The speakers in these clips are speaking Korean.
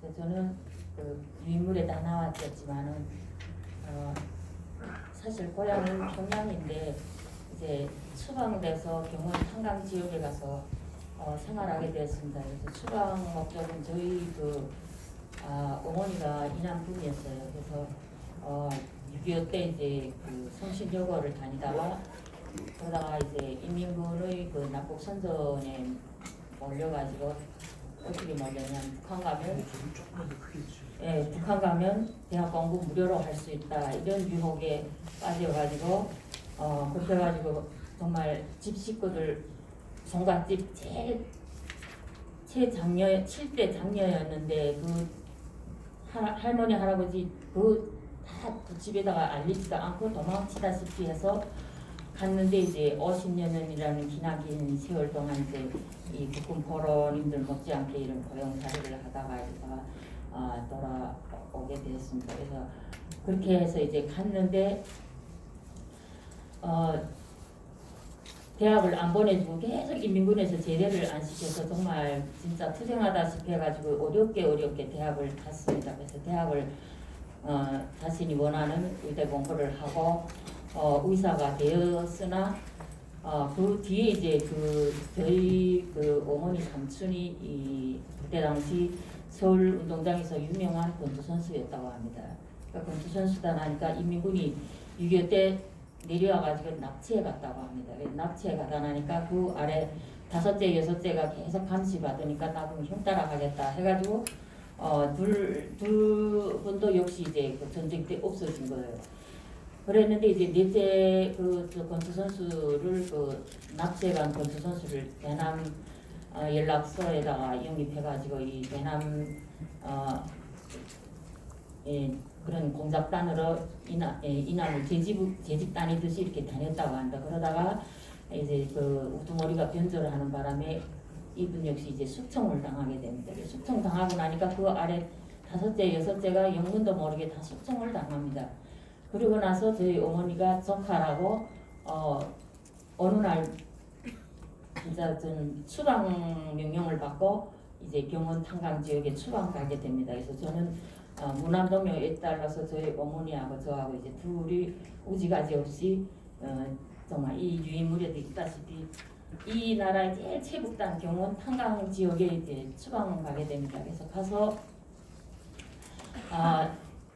그래서 저는 그 유인물에 다 나왔겠지만은 사실 고향은 평양인데 이제 추방돼서 경원 탄강 지역에 가서 생활하게 되었습니다. 그래서 추방 목적은 저희 어머니가 이남 분이었어요. 그래서 6.25 때 이제 그 성신여고를 다니다가 그러다가 이제 인민군의 그 남북 선전에 몰려가지고 어떻게 몰렸냐면 북한 가면 대학 공부 무료로 할 수 있다 이런 유혹에 빠져가지고 그렇게 해가지고 정말 집 식구들 종갓집 최장녀 7대 장녀였는데 그 할머니 할아버지 다 그 집에다가 알리지도 않고 도망치다시피 해서 갔는데 이제 50년이라는 기나긴 세월 동안 이제 이 국군 포로님들 못지않게 이런 고용살이를 하다가 돌아오게 되었습니다. 그래서 그렇게 해서 이제 갔는데 대학을 안 보내주고 계속 인민군에서 제대를 안 시켜서 정말 진짜 투쟁하다시피 해가지고 어렵게 대학을 갔습니다. 그래서 대학을 자신이 원하는 의대 공부를 하고 의사가 되었으나 그 뒤에 이제 저희 어머니 삼촌이 그때 당시 서울 운동장에서 유명한 권투 선수였다고 합니다. 그러니까 권투 선수다 나니까 인민군이 6.25 때 내려와가지고 납치해 갔다고 합니다. 납치해 가다 나니까 그 아래 5째, 6째가 계속 감시받으니까 나도 형 따라가겠다 해가지고 두 분도 역시 이제 그 전쟁 때 없어진 거예요. 그랬는데 이제 넷째 권투 선수를 납치해간 권투 선수를 대남 연락소에다가 영입해가지고 이 대남 그런 공작단으로 이남을 재직 다니듯이 이렇게 다녔다고 한다. 그러다가 이제 우두머리가 변절을 하는 바람에 이분 역시 이제 숙청을 당하게 됩니다. 숙청 당하고 나니까 그 아래 5째, 6째가 영문도 모르게 다 숙청을 당합니다. 그리고 나서 저희 어머니가 조카라고 어느 날 진짜 저는 추방 명령을 받고 이제 경원 탄강 지역에 추방 가게 됩니다. 그래서 저는 무남동묘에 따라서 저희 어머니하고 저하고 이제 둘이 우지가지 없이 정말 이 유인물에도 있다시피 이 나라의 제일 최북단 경원 탄강 지역에 이제 추방 가게 됩니다. 그래서 가서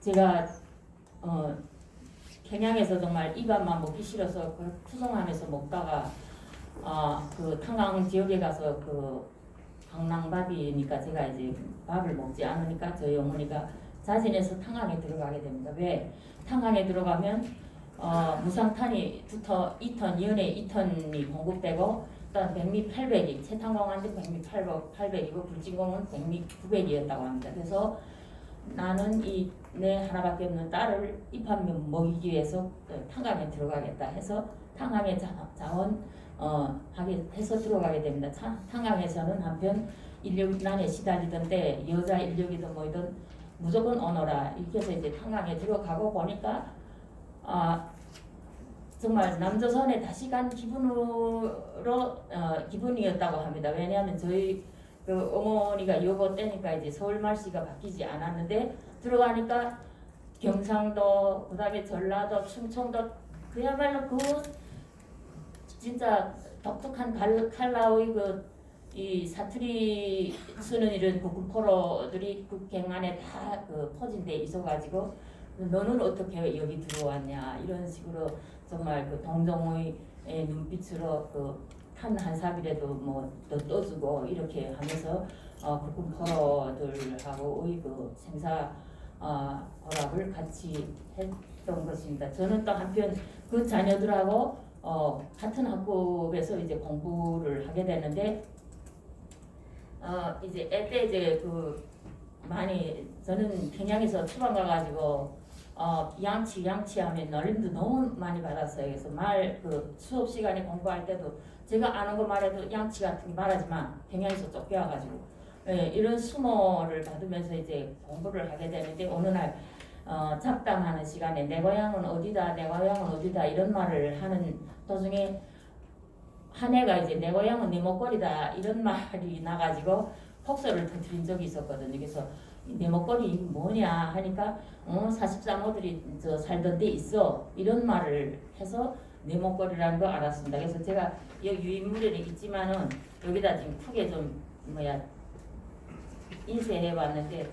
제가 평양에서 정말 입안만 먹기 싫어서 투성하면서 먹다가 그 탄강 지역에 가서 강낭밥이니까 제가 이제 밥을 먹지 않으니까 저희 어머니가 자진해서 탄강에 들어가게 됩니다. 왜? 탄강에 들어가면 무상탄이 2톤, 연에 2톤이 공급되고 일단 백미 800이 채탄공한데 백미 800이고 불진공은 백미 900이었다고 합니다. 그래서 나는 내 하나밖에 없는 딸을 입한면 먹이기 위해서 탄강에 들어가겠다 해서 탄강에 자원 하게 해서 들어가게 됩니다. 탄강에서는 한편 인력난에 시달리던데 여자 인력이든 뭐이든 무조건 오너라 이렇게 해서 이제 탄강에 들어가고 보니까 정말 남조선에 다시 간 기분이었다고 합니다. 왜냐하면 저희 어머니가 요거 때니까 이제 서울말씨가 바뀌지 않았는데 들어가니까 경상도 그다음에 전라도 충청도 그야말로 진짜 독특한 칼라의 이 사투리 쓰는 이런 국군포로들이 국경 안에 다 포진돼 있어가지고 너는 어떻게 여기 들어왔냐 이런 식으로 정말 동정의 눈빛으로 탄 한 삽이라도 뭐 더 떠주고 이렇게 하면서 국군포로들하고의 생사 고락을 같이 했던 것입니다. 저는 또 한편 그 자녀들하고 같은 학급에서 이제 공부를 하게 되는데 이제 애때 이제 많이 저는 평양에서 추방 가가지고 양치하면 놀림도 너무 많이 받았어요. 그래서 수업 시간에 공부할 때도 제가 아는 거 말해도 양치 같은 게 말하지 마. 평양에서 쫓겨와가지고 이런 수모를 받으면서 이제 공부를 하게 되는데 어느 날 잡담하는 시간에 내 고향은 어디다 이런 말을 하는 도중에 한 애가 이제 내 고향은 네 목걸이다 이런 말이 나가지고 폭설을 터뜨린 적이 있었거든요. 그래서 내 먹거리 뭐냐 하니까 43호들이 저 살던 데 있어 이런 말을 해서 내 먹거리라는 거 알았습니다. 그래서 제가 여기 유인물에는 있지만은 여기다 지금 크게 좀 인쇄해 봤는데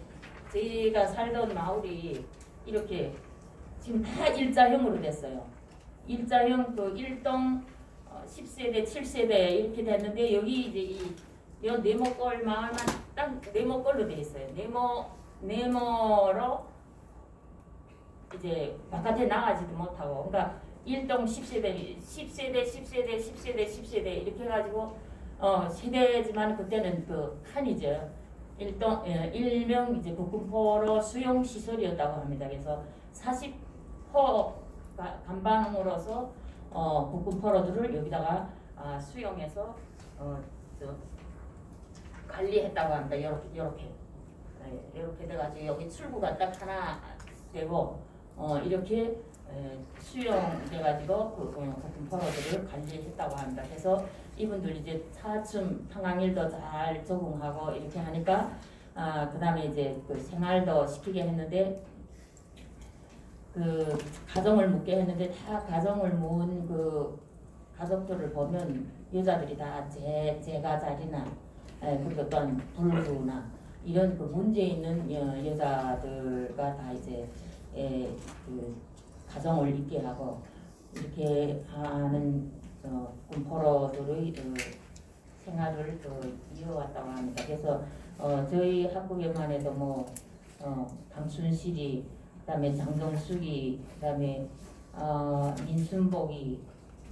저희가 살던 마을이 이렇게 지금 다 일자형으로 됐어요. 일자형 그 1동 10세대, 7세대 이렇게 됐는데 여기 이제 이 네모골 마을만 딱 네모골로 돼 있어요. 네모로 이제 바깥에 나가지도 못하고 그러니까 1동 10세대, 10세대, 10세대, 10세대, 10세대 이렇게 해가지고 세대지만 그때는 그 칸이죠. 일명 이제 국군포로 수용 시설이었다고 합니다. 그래서 40호 간방으로서 국군포로들을 여기다가 수용해서 관리했다고 합니다. 이렇게 돼가지고 여기 출구가 딱 하나 되고 이렇게 수용돼가지고 국군포로들을 관리했다고 합니다. 그래서 이분들 이제 차츰 평항일도 잘 적응하고 이렇게 하니까 그 다음에 이제 그 생활도 시키게 했는데 그 가정을 묻게 했는데 다 가정을 묻은 그 가족들을 보면 여자들이 다 재가자리나 그리고 또한 불구나 이런 그 문제 있는 여자들과 다 이제 그 가정을 있게 하고 이렇게 하는 군포로들의 생활을 이어왔다고 합니다. 그래서 저희 학국에만 해도 뭐 강춘실이 그다음에 장동숙이 그다음에 민순복이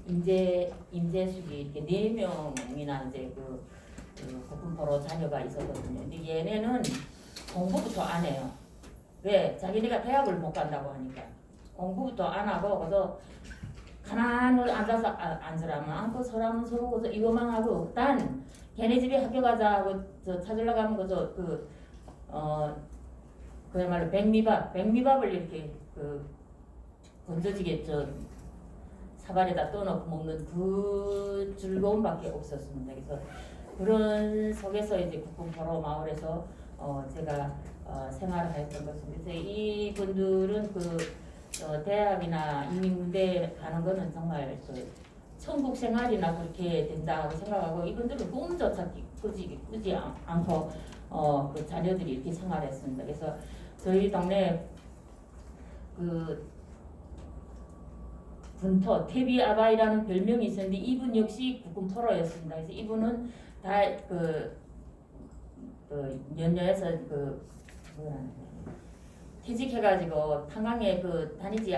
임재숙이 이렇게 4명이나 이제 그 군포로 자녀가 있었거든요. 근데 얘네는 공부부터 안 해요. 왜? 자기네가 대학을 못 간다고 하니까 공부부터 안 하고 그래서 가난을 앉아서 앉으라면 앉고 서라면 서고 그래서 이거만 하고 단 걔네 집에 학교 가자 하고 저 찾으러 가면 그저 그야말로 백미밥을 이렇게 건져지게 사발에다 떠놓고 먹는 그 즐거움밖에 없었습니다. 그래서 그런 속에서 이제 국군포로 마을에서 제가 생활을 했던 것입니다. 그래서 이분들은 대학이나 이민군대 가는 거는 정말 천국 생활이나 그렇게 된다고 생각하고 이분들은 꿈조차 꾸지 않고 그 자녀들이 이렇게 생활했습니다. 그래서 저희 동네 군토 태비아바이라는 별명이 있었는데 이분 역시 국군포로였습니다. 그래서 이분은 다 연녀에서 퇴직해가지고 탄광에 다니지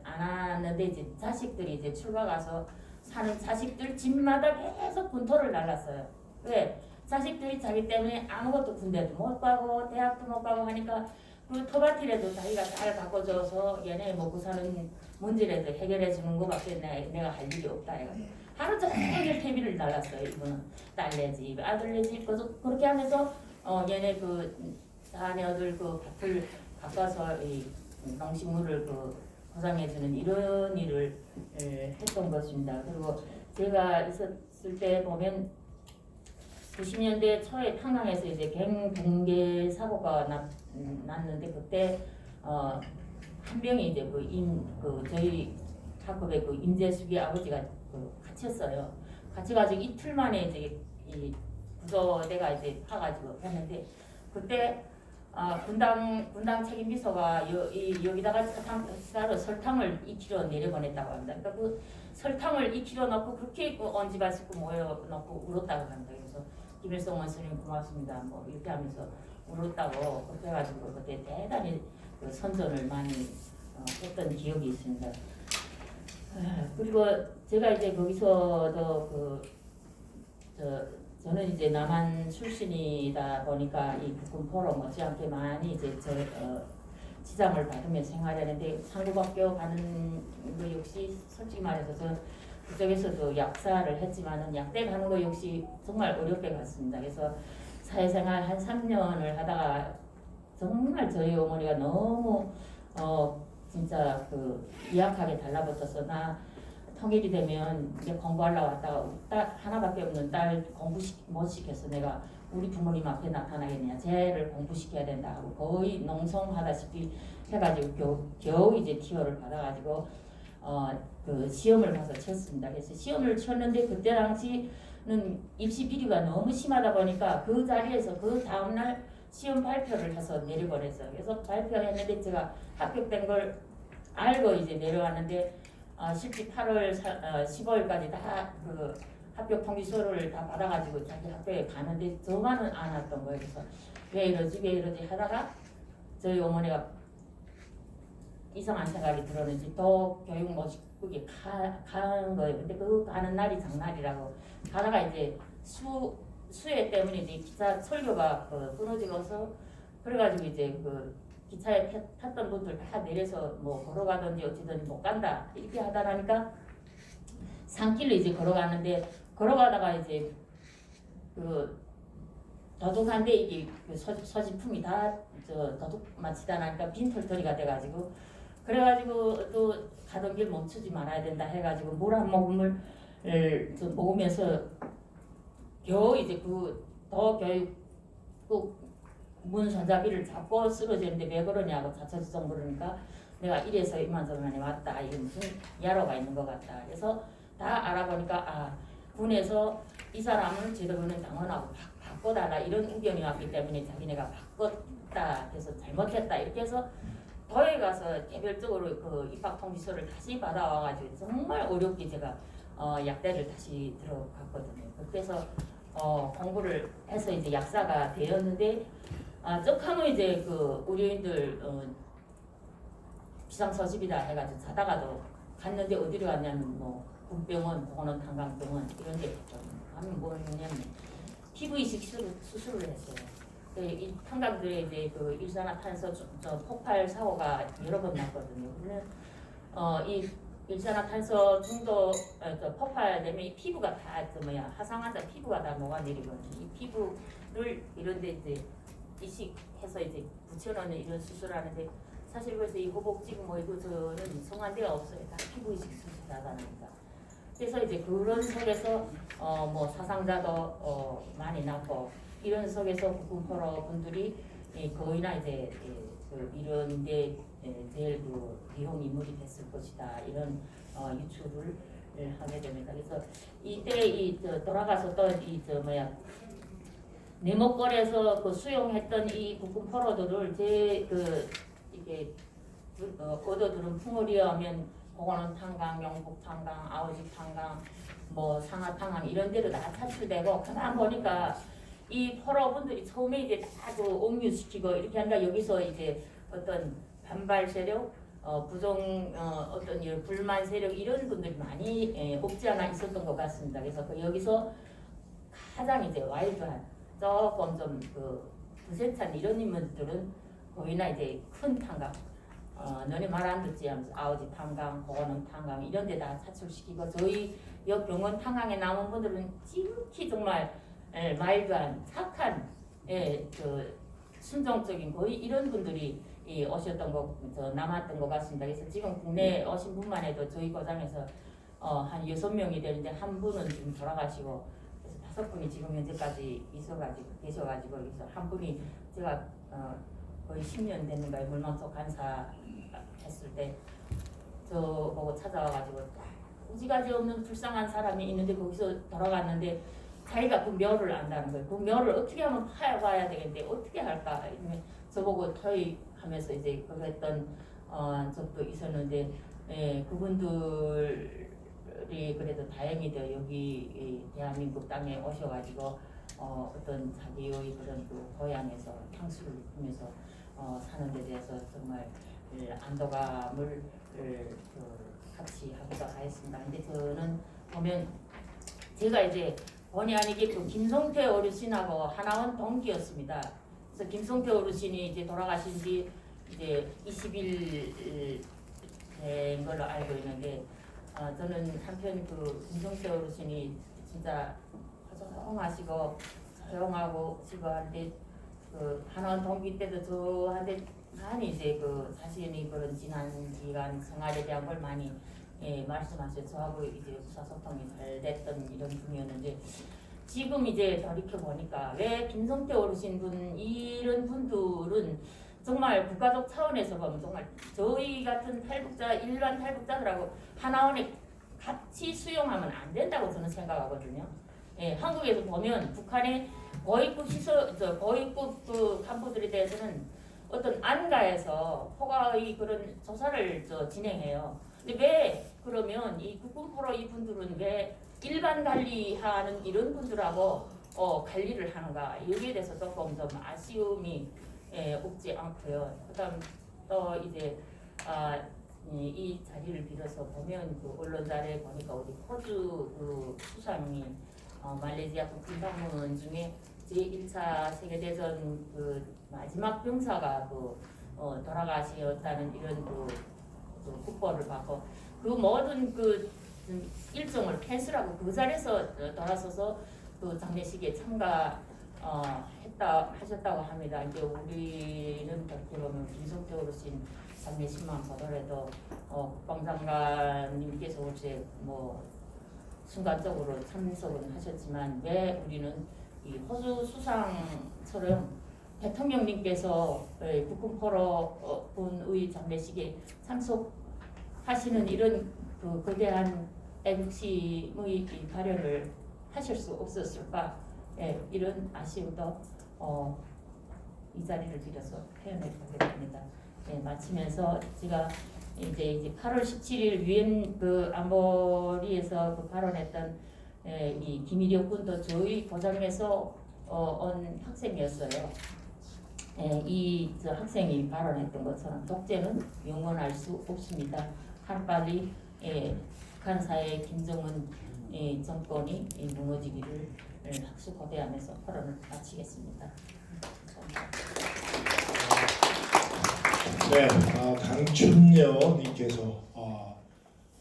않았는데 이제 자식들이 이제 출가 가서 사는 자식들 집마다 계속 군토를 날랐어요. 왜? 자식들이 자기 때문에 아무것도 군대도 못 가고 대학도 못 가고 하니까 그 토바티라도 자기가 잘 바꿔줘서 얘네 먹고 사는 문제라도 해결해 주는 거밖에 내가 할 일이 없다 해가지고 하루 종일 퇴비를 날랐어요. 이분은 딸네 집, 아들네 집 그렇게 하면서 얘네 자녀들 밭을 바꿔서 이 농식물을 포장해주는 이런 일을 했던 것입니다. 그리고 제가 있었을 때 보면 90년대 초에 탄광에서 이제 갱 사고가 났는데 그때 한 명이 이제 저희 학급의 임재숙이 아버지가 갇혔어요. 갇혀가지고 이틀 만에 이제 이 구조대가 이제 파가지고 했는데 그때 분당 책임 비서가 여기다가 설탕을 2kg 내려보냈다고 합니다. 그러니까 그 설탕을 2kg 넣고 그렇게 언지발 씻고 모여 넣고 울었다고 합니다. 그래서 김일성 원수님 고맙습니다. 뭐 이렇게 하면서 울었다고 그렇게 해가지고 그때 대단히 선전을 많이 했던 기억이 있습니다. 그리고 제가 이제 거기서도 저는 이제 남한 출신이다 보니까 이 국군포로 못지않게 많이 이제 지장을 받으며 생활하는데 상고학교 가는 거 역시 솔직히 말해서 그쪽에서도 약사를 했지만은 약대 가는 거 역시 정말 어렵게 갔습니다. 그래서 사회생활 한 3년을 하다가 정말 저희 어머니가 너무 진짜 이약하게 달라붙어서 나 통일이 되면 이제 공부하러 왔다가 딸 하나밖에 없는 딸 공부 못 시켜서 내가 우리 부모님 앞에 나타나겠느냐. 쟤를 공부시켜야 된다 하고 거의 농성하다시피 해가지고 겨우 이제 티어를 받아가지고 그 시험을 가서 쳤습니다. 그래서 시험을 쳤는데 그때 당시는 입시 비리가 너무 심하다 보니까 그 자리에서 그 다음날 시험 발표를 해서 내려보냈어요. 그래서 발표했는데 제가 합격된 걸 알고 이제 내려왔는데 실제 8월 15일까지 다 그 합격 통지서를 다 받아가지고 자기 학교에 가는데 저만은 안 왔던 거예요. 그래서 왜 이러지 하다가 저희 어머니가 이상한 생각이 들었는지 더 교육 못시키게 가는 거예요. 근데 그 가는 날이 장날이라고 가다가 이제 수해 때문에 이제 기차 설교가 끊어지고서 그래가지고 이제 그 기차에 탔던 분들 다 내려서 뭐 걸어가든지 어찌든지 못 간다 이렇게 하다 보니까 산길로 이제 걸어가는데 걸어가다가 이제 그 더둑한데 이게 그 서지품이 다 더둑 마치다 나니까 빈털터리가 돼가지고 그래가지고 또 가던 길 멈추지 말아야 된다 해가지고 물 한 모금을 좀 먹으면서 겨우 이제 그 더 교육 문 손잡이를 잡고 쓰러지는데 왜 그러냐고 자처지종 그러니까 내가 이래서 이만저만에 왔다. 이게 무슨 야로가 있는 것 같다. 그래서 다 알아보니까 군에서 이 사람은 제도부는 당원하고 바꿔달라 이런 의견이 왔기 때문에 자기네가 바꿨다. 그래서 잘못했다. 이렇게 해서 더에 가서 개별적으로 그 입학 통지서를 다시 받아와가지고 정말 어렵게 제가 약대를 다시 들어갔거든요. 그래서 공부를 해서 이제 약사가 되었는데 쪽하면 이제 그 의료인들 비상서집이다 해가지고 자다가도 갔는데 어디로 갔냐면 뭐 군병원, 보건원, 탄광병원 이런 데 가면 뭐냐면 피부이식 수술을 했어요. 이 탄광들에 이제 그 일산화탄소 폭발 사고가 여러 번 났거든요. 그러면 이 일산화탄소 중독 폭발되면 이 피부가 다 화상화자 피부가 다 녹아내리거든요. 이 피부를 이런데 이제 이식해서 이제 붙여놓는 이런 수술하는데 사실 그래서 이 허벅지 뭐 이거 저는 성한 데가 없어요. 다 피부 이식 수술하다니까. 그래서 이제 그런 속에서 뭐 사상자도 많이 났고 이런 속에서 국군포로 분들이 거의나 이제 이런데 제일 그 비용 인물이 됐을 것이다 이런 유출을 하게 됩니다. 그래서 이때 돌아가서 또 내목걸에서 그 수용했던 이 국군 포로들을 이게 얻어들은 풍월이에 하면 공원원 탄강, 영국 탄강, 아우직 탄강, 뭐 상하 탄강 이런 데로 다 차출되고 가만 보니까 이 포로분들이 처음에 이제 다 옥류시키고 이렇게 하니까 여기서 이제 어떤 반발 세력, 부정 어떤 이런 불만 세력 이런 분들이 많이 없지 않아 있었던 것 같습니다. 그래서 여기서 가장 이제 와일드한 조금 좀 부세찬 이런 인물들은 거의나 이제 큰 탄강, 너네 말 안 듣지 하면서 아우지 탄강, 고원원 탄강 이런 데 다 차출시키고 저희 옆 병원 탄강에 남은 분들은 지극히 정말 마일드한 착한 그 순종적인 거의 이런 분들이 오셨던 남았던 것 같습니다. 그래서 지금 국내에 오신 분만 해도 저희 고장에서 한 6명이 되는데 한 분은 지금 돌아가시고 그래서 5분이 지금 현재까지 계셔가지고 그래서 한 분이 제가 거의 10년 됐는 거예요. 물망속 간사 했을 때 저보고 찾아와가지고 우지가지 없는 불쌍한 사람이 있는데 거기서 돌아갔는데 자기가 그 묘를 안다는 거예요. 그 묘를 어떻게 하면 파봐야 되겠는데 어떻게 할까? 저보고 토익하면서 이제 그랬던 적도 있었는데 그분들이 그래도 다행히도 여기 대한민국 땅에 오셔가지고 어떤 자기의 그런 그 고향에서 향수를 느끼면서 사는 데 대해서 정말 안도감을 같이 하기도 하였습니다. 근데 저는 보면 제가 이제 본의 아니게 그 김성태 어르신하고 하나원 동기였습니다. 그래서 김성태 어르신이 이제 돌아가신 지 이제 20일 된 걸로 알고 있는데 저는 한편 그 김성태 어르신이 진짜 조용하시고 조용하고 지고한데 그 하나원 동기 때도 저한테 많이 이제 그 자신이 그런 지난 기간 생활에 대한 걸 많이 말씀하셔서 저하고 이제 의사소통이 잘 됐던 이런 분이었는데 지금 이제 돌이켜 보니까 왜 김성태 어르신분 이런 분들은 정말 국가적 차원에서 보면 정말 저희 같은 탈북자 일반 탈북자들하고 하나원에 같이 수용하면 안 된다고 저는 생각하거든요. 예, 한국에서 보면 북한의 고위급 고위급 그 간부들에 대해서는 어떤 안가에서 허가의 그런 조사를 진행해요. 근데 왜 그러면 이 국군포로 이분들은 왜 일반 관리하는 이런 분들하고 관리를 하는가? 여기에 대해서 조금 좀 아쉬움이 없지 않고요. 그다음 또 이제 이 자리를 빌어서 보면 그 언론사에 보니까 우리 호주 그 수상이 말레이시아 국빈 방문 중에 제1차 세계대전 그 마지막 병사가 돌아가셨다는 이런 그 국보를 받고 그 모든 그 일정을 캔슬하고 그 자리에서 돌아서서 그 장례식에 하셨다고 합니다. 이제 우리는 그러면 김성태 어르신 장례식만 보더라도 국방장관님께서 어제 순간적으로 참석은 하셨지만 왜 우리는 이 호주 수상처럼 대통령님께서 국군포로 분의 장례식에 참석하시는 이런 그 거대한 애국심의 발현을 하실 수 없었을까? 이런 아쉬움도 이 자리를 빌어서 표현해 보겠습니다. 마치면서 제가 이제 8월 17일 유엔 그 안보리에서 그 발언했던 이 김일혁 군도 저희 고장에서 온 학생이었어요. 저 학생이 발언했던 것처럼 독재는 영원할 수 없습니다. 하루빨리 북한사의 김정은 정권이 무너지기를 학수고대하면서 발언을 마치겠습니다. 네, 강춘여님께서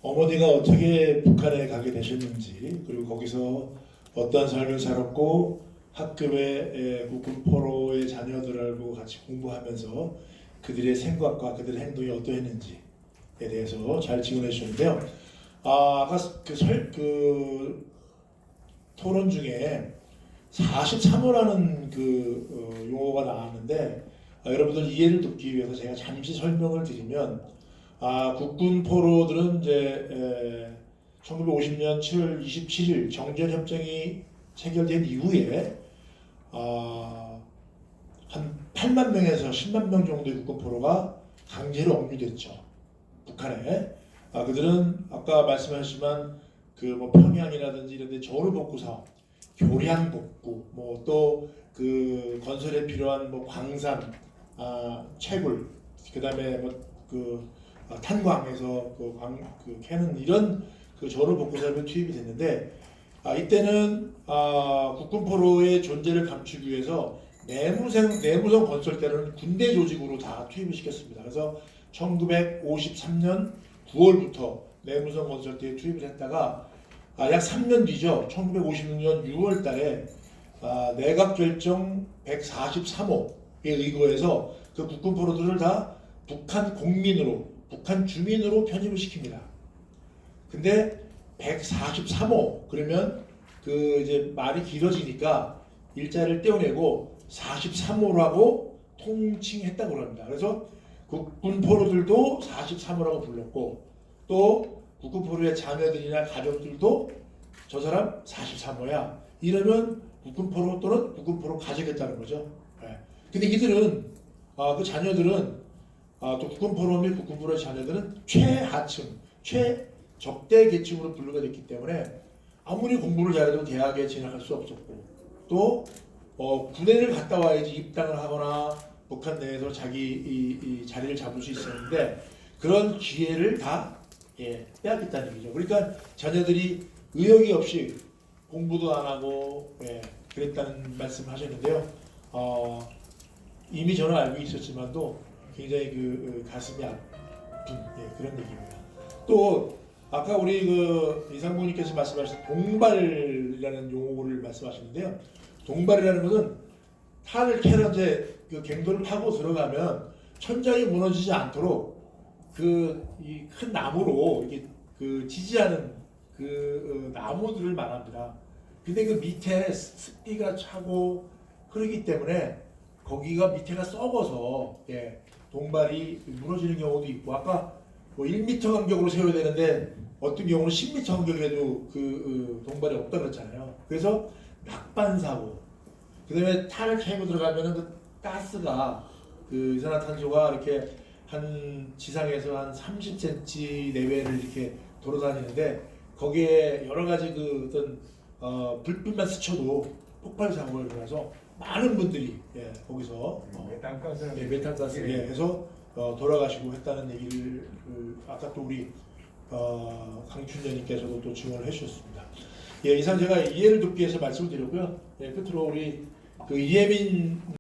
어머니가 어떻게 북한에 가게 되셨는지 그리고 거기서 어떠한 삶을 살았고 학급의 국군포로의 자녀들하고 같이 공부하면서 그들의 생각과 그들의 행동이 어떠했는지에 대해서 잘 증언해 주셨는데요. 아까 그 토론 중에 43호라는 그 용어가 나왔는데 여러분들 이해를 돕기 위해서 제가 잠시 설명을 드리면 국군 포로들은 이제 1950년 7월 27일 정전협정이 체결된 이후에 한 8만 명에서 10만 명 정도의 국군 포로가 강제로 억류됐죠. 북한에. 그들은 아까 말씀하셨지만 그 평양이라든지 이런 데 저울복구 사업, 교량 복구, 또 그 건설에 필요한 광산, 채굴, 그다음에 탄광에서 캐는 이런 그 저울 복구 사업에 투입이 됐는데 이때는 국군포로의 존재를 감추기 위해서 내무성 건설대는 군대 조직으로 다 투입을 시켰습니다. 그래서 1953년 9월부터 내무성 건설대에 투입을 했다가 약 3년 뒤죠. 1956년 6월 달에 내각결정 143호에 의거해서 그 국군포로들을 다 북한 공민으로, 북한 주민으로 편입을 시킵니다. 근데 143호 그러면 그 이제 말이 길어지니까 일자를 떼어내고 43호라고 통칭했다고 합니다. 그래서 국군포로들도 43호라고 불렀고 또 국군포로의 자녀들이나 가족들도 저 사람 43호야 이러면 국군포로 또는 국군포로 가져겠다는 거죠. 근데 이들은 그 자녀들은 또 국군포로 및 국군포로의 자녀들은 최하층, 최적대 계층으로 분류가 됐기 때문에 아무리 공부를 잘해도 대학에 진학할 수 없었고 또 군대를 갔다 와야지 입당을 하거나 북한 내에서 자기 이 자리를 잡을 수 있었는데 그런 기회를 다 빼앗겼다는 얘기죠. 그러니까 자녀들이 의욕이 없이 공부도 안 하고 그랬다는 말씀하셨는데요. 이미 저는 알고 있었지만도 굉장히 그 가슴이 아픈 그런 얘기입니다. 또 아까 우리 그 이상부님께서 말씀하신 동발이라는 용어를 말씀하셨는데요. 동발이라는 것은 탄을 캐러 이제 그 갱도를 파고 들어가면 천장이 무너지지 않도록 이 큰 나무로 이렇게 그 지지하는 나무들을 말합니다. 근데 그 밑에 습기가 차고 흐르기 때문에 거기가 밑에가 썩어서 예, 동발이 무너지는 경우도 있고 아까 뭐 1m 간격으로 세워야 되는데 어떤 경우는 10m 간격에도 그 동발이 없다 그랬잖아요. 그래서 낙반 사고 그다음에 탈을 캐고 들어가면은 그 가스가 그 이산화탄소가 이렇게 한 지상에서 한 30cm 내외를 이렇게 돌아다니는데 거기에 여러 가지 그 어떤 불빛만 스쳐도 폭발 사고가 일어나서 많은 분들이 예, 거기서 메탄가스 예, 메탄가스 예, 해서 돌아가시고 했다는 얘기를 아까 또 우리 강춘재님께서도 또 증언을 해주셨습니다. 예, 이상 제가 이해를 돕기 위해서 말씀을 드렸고요. 예, 끝으로 우리 그 이혜민